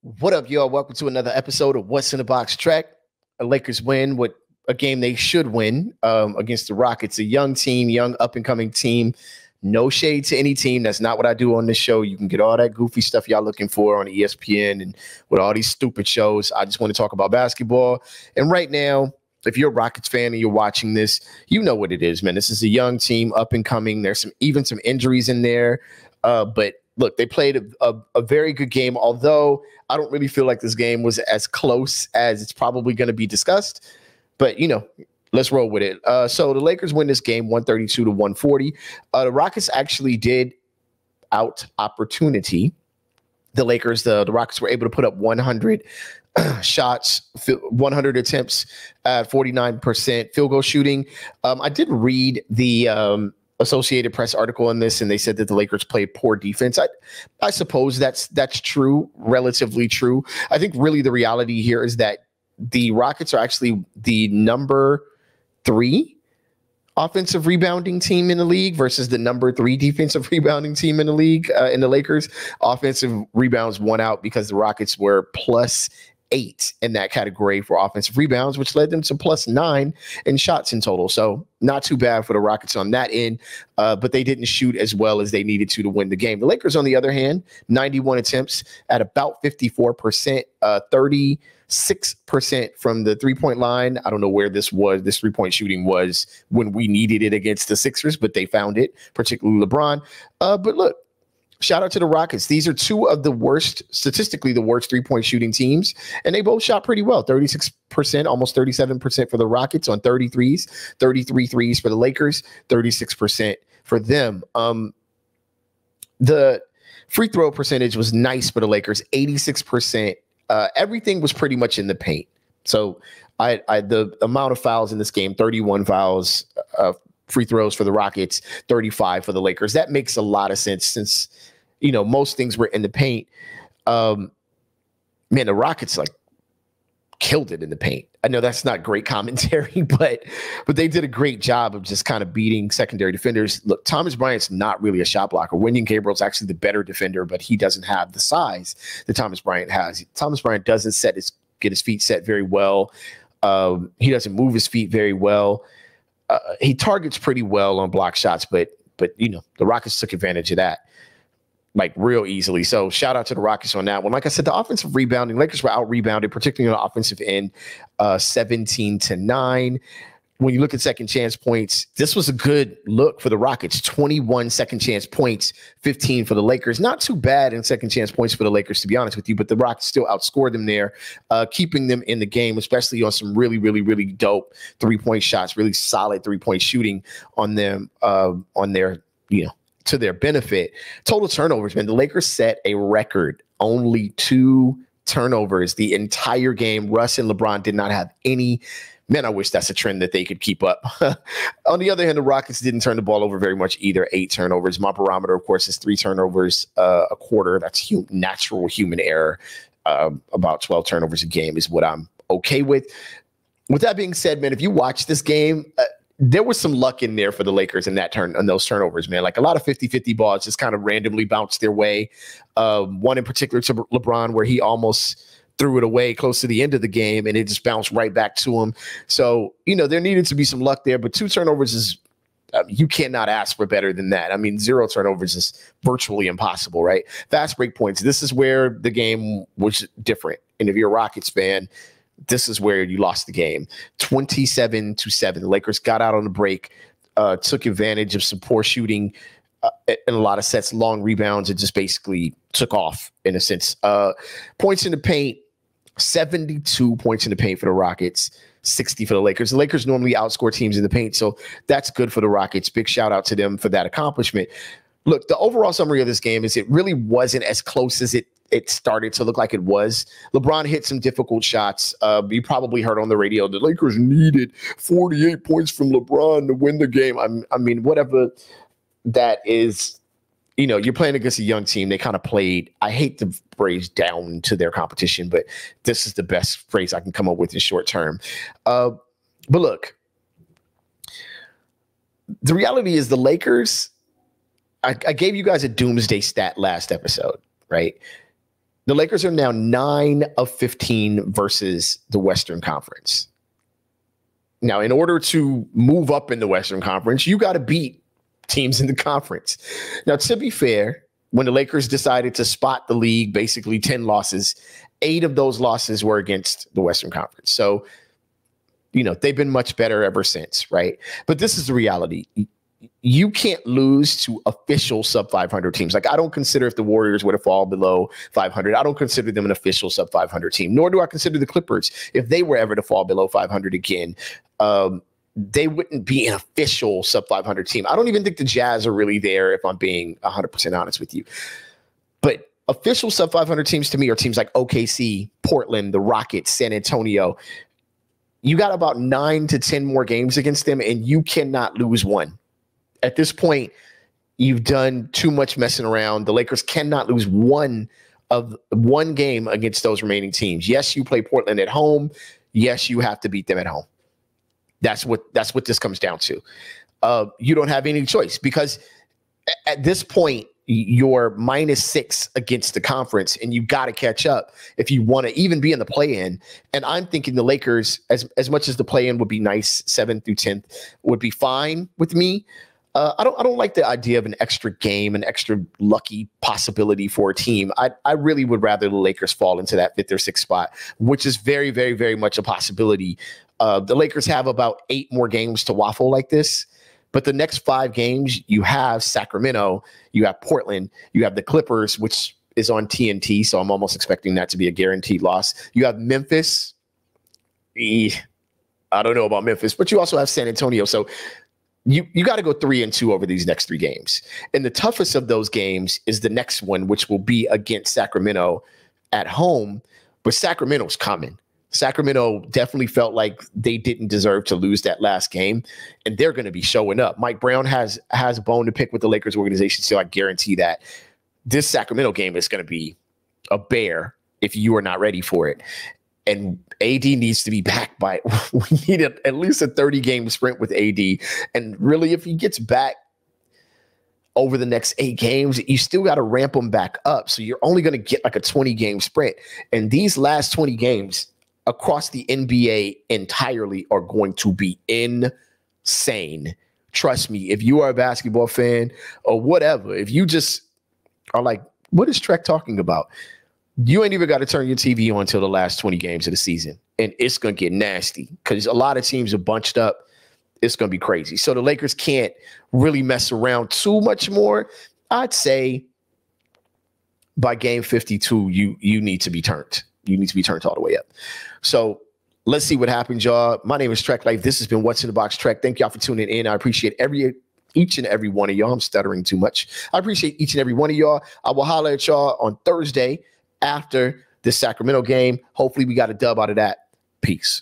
What up, y'all? Welcome to another episode of What's in the Box Track. The Lakers win with a game they should win against the Rockets, a young team, young up-and-coming team. No shade to any team. That's not what I do on this show. You can get all that goofy stuff y'all looking for on ESPN and with all these stupid shows. I just want to talk about basketball. And right now, if you're a Rockets fan and you're watching this, you know what it is, man. This is a young team, up-and-coming. There's even some injuries in there, but look, they played a very good game, although I don't really feel like this game was as close as it's probably going to be discussed. But, let's roll with it. So the Lakers win this game 132-140. The Rockets actually did out opportunity the Lakers. The Rockets were able to put up 100 shots, 100 attempts at 49% field goal shooting. I did read the Associated Press article on this, and they said that the Lakers played poor defense. I suppose that's true, relatively true. I think really the reality here is that the Rockets are actually the number 3 offensive rebounding team in the league versus the number 3 defensive rebounding team in the league. In the Lakers, offensive rebounds won out because the Rockets were +8 in that category for offensive rebounds, which led them to +9 in shots in total. So not too bad for the Rockets on that end, but they didn't shoot as well as they needed to win the game. The Lakers, on the other hand, 91 attempts at about 54%, 36% from the three-point line. I don't know where this three-point shooting was when we needed it against the Sixers, but they found it, particularly LeBron. But look, shout out to the Rockets. These are two of the worst, statistically the worst three-point shooting teams, and they both shot pretty well. 36%, almost 37% for the Rockets on 33s, 33 threes for the Lakers, 36% for them. The free throw percentage was nice for the Lakers, 86%. Everything was pretty much in the paint. So the amount of fouls in this game, 31 fouls, free throws for the Rockets, 35 for the Lakers. That makes a lot of sense since, most things were in the paint. Man, the Rockets killed it in the paint. I know that's not great commentary, but they did a great job of just kind of beating secondary defenders. Look, Thomas Bryant's not really a shot blocker. Wenyen Gabriel's actually the better defender, but he doesn't have the size that Thomas Bryant has. Thomas Bryant doesn't get his feet set very well. He doesn't move his feet very well. He targets pretty well on block shots, but the Rockets took advantage of that real easily. So shout out to the Rockets on that one. Like I said, the offensive rebounding, Lakers were out rebounded, particularly on the offensive end, 17-9. When you look at second chance points, this was a good look for the Rockets. 21 second chance points, 15 for the Lakers. Not too bad in second chance points for the Lakers, to be honest with you, but the Rockets still outscored them there, keeping them in the game, especially on some really, really, really dope three-point shots, really solid three-point shooting on them, on their, to their benefit. Total turnovers, man. The Lakers set a record, only 2 turnovers the entire game. Russ and LeBron did not have any. Man, I wish that's a trend that they could keep up. On the other hand, the Rockets didn't turn the ball over very much either. 8 turnovers. My barometer, of course, is 3 turnovers a quarter. That's natural human error. About 12 turnovers a game is what I'm okay with. With that being said, man, if you watch this game, there was some luck in there for the Lakers in those turnovers, man. A lot of 50-50 balls just kind of randomly bounced their way. One in particular to LeBron where he almost threw it away close to the end of the game and it just bounced right back to him. So, there needed to be some luck there, but 2 turnovers is, you cannot ask for better than that. 0 turnovers is virtually impossible, right? Fast break points. This is where the game was different. And if you're a Rockets fan, this is where you lost the game. 27-7. The Lakers got out on the break, took advantage of some poor shooting in a lot of sets, long rebounds. It just basically took off in a sense. Points in the paint, 72 points in the paint for the Rockets, 60 for the Lakers. The Lakers normally outscore teams in the paint, so that's good for the Rockets. Big shout out to them for that accomplishment. Look, the overall summary of this game is it really wasn't as close as it started to look like it was. LeBron hit some difficult shots. You probably heard on the radio the Lakers needed 48 points from LeBron to win the game. Whatever that is, you're playing against a young team. They kind of played, I hate the phrase down to their competition, but this is the best phrase I can come up with in short term. But look, the reality is the Lakers, I gave you guys a doomsday stat last episode, right? The Lakers are now 9 of 15 versus the Western Conference. Now, in order to move up in the Western Conference, you got to beat teams in the conference. Now, to be fair, when the Lakers decided to spot the league, basically 10 losses, 8 of those losses were against the Western Conference. So, they've been much better ever since, right? But this is the reality. You can't lose to official sub 500 teams. Like, I don't consider if the Warriors were to fall below 500, I don't consider them an official sub 500 team, nor do I consider the Clippers, if they were ever to fall below 500 again, they wouldn't be an official sub 500 team. I don't even think the Jazz are really there, if I'm being 100% honest with you. But official sub 500 teams to me are teams like OKC, Portland, the Rockets, San Antonio. You got about 9 to 10 more games against them, and you cannot lose one. At this point, you've done too much messing around. The Lakers cannot lose one game against those remaining teams. Yes, you play Portland at home. Yes, you have to beat them at home. That's what this comes down to. You don't have any choice, because at this point, you're -6 against the conference, and you got to catch up if you want to even be in the play-in. And I'm thinking the Lakers, as much as the play-in would be nice, 7th through 10th would be fine with me. I don't like the idea of an extra game, an extra lucky possibility for a team. I really would rather the Lakers fall into that 5th or 6th spot, which is very, very, very much a possibility. The Lakers have about 8 more games to waffle like this. But the next 5 games, you have Sacramento, you have Portland, you have the Clippers, which is on TNT, so I'm almost expecting that to be a guaranteed loss. You have Memphis. I don't know about Memphis, but you also have San Antonio. So you got to go 3-2 over these next 3 games. And the toughest of those games is the next one, which will be against Sacramento at home. But Sacramento's coming. Sacramento definitely felt like they didn't deserve to lose that last game, and they're going to be showing up. Mike Brown has a bone to pick with the Lakers organization, so I guarantee that this Sacramento game is going to be a bear if you are not ready for it. And AD needs to be back by – we need at least a 30-game sprint with AD. And really, if he gets back over the next 8 games, you still got to ramp him back up. So you're only going to get like a 20-game sprint. And these last 20 games – across the NBA entirely are going to be insane. Trust me, if you are a basketball fan or whatever, if you just are like, what is Trek talking about? You ain't even got to turn your TV on until the last 20 games of the season. And it's going to get nasty because a lot of teams are bunched up. It's going to be crazy. So the Lakers can't really mess around too much more. I'd say by game 52, you need to be turned. You need to be turned all the way up. So let's see what happens, y'all. My name is Trek Life. This has been What's in the Box Trek. Thank y'all for tuning in. I appreciate each and every one of y'all. I'm stuttering too much. I appreciate each and every one of y'all. I will holler at y'all on Thursday after the Sacramento game. Hopefully we got a dub out of that. Peace.